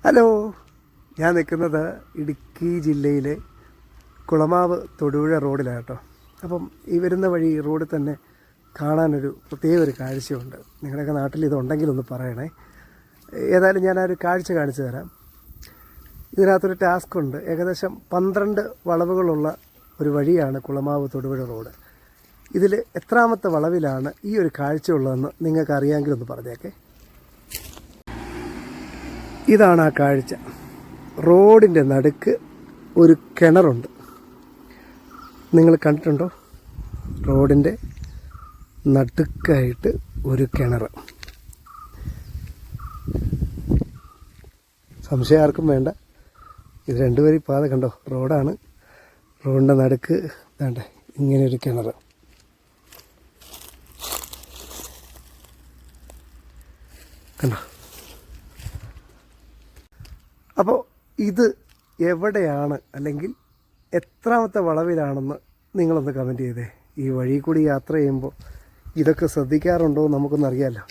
Hello, ഞാൻ നിൽക്കുന്നത് ഇടുക്കി ജില്ലയിലെ കുളമാവ് തൊടുപുഴ റോഡിലാണ് കേട്ടോ. അപ്പം ഈ വരുന്ന വഴി റോഡിൽ തന്നെ കാണാനൊരു പ്രത്യേക ഒരു കാഴ്ചയുണ്ട്. നിങ്ങളുടെയൊക്കെ നാട്ടിൽ ഇതുണ്ടെങ്കിലൊന്ന് പറയണേ. ഏതായാലും ഞാൻ ആ ഒരു കാഴ്ച കാണിച്ചു തരാം. ഇതിനകത്തൊരു ടാസ്ക് ഉണ്ട്. ഏകദേശം 12 വളവുകളുള്ള ഒരു വഴിയാണ് കുളമാവ് തൊടുപുഴ റോഡ്. ഇതിൽ എത്രാമത്തെ വളവിലാണ് ഈ ഒരു കാഴ്ച ഉള്ളതെന്ന് നിങ്ങൾക്ക് അറിയാമെങ്കിലൊന്ന് പറഞ്ഞേക്കെ. ഇതാണ് ആ കാഴ്ച. റോഡിൻ്റെ നടുക്ക് ഒരു കിണറുണ്ട്. നിങ്ങൾ കണ്ടിട്ടുണ്ടോ? റോഡിൻ്റെ നടുക്കായിട്ട് ഒരു കിണർ. സംശയം ആർക്കും വേണ്ട. ഇത് 2 വരി പാത കണ്ടോ? റോഡാണ്. റോഡിൻ്റെ നടുക്ക് വേണ്ട ഇങ്ങനെയൊരു കിണർ. കണ്ടോ? അപ്പോൾ ഇത് എവിടെയാണ് അല്ലെങ്കിൽ എത്രാമത്തെ വളവിലാണെന്ന് നിങ്ങളൊന്ന് കമൻറ്റ് ചെയ്തേ. ഈ വഴി കൂടി യാത്ര ചെയ്യുമ്പോൾ ഇതൊക്കെ ശ്രദ്ധിക്കാറുണ്ടോ നമുക്കൊന്നറിയാമല്ലോ.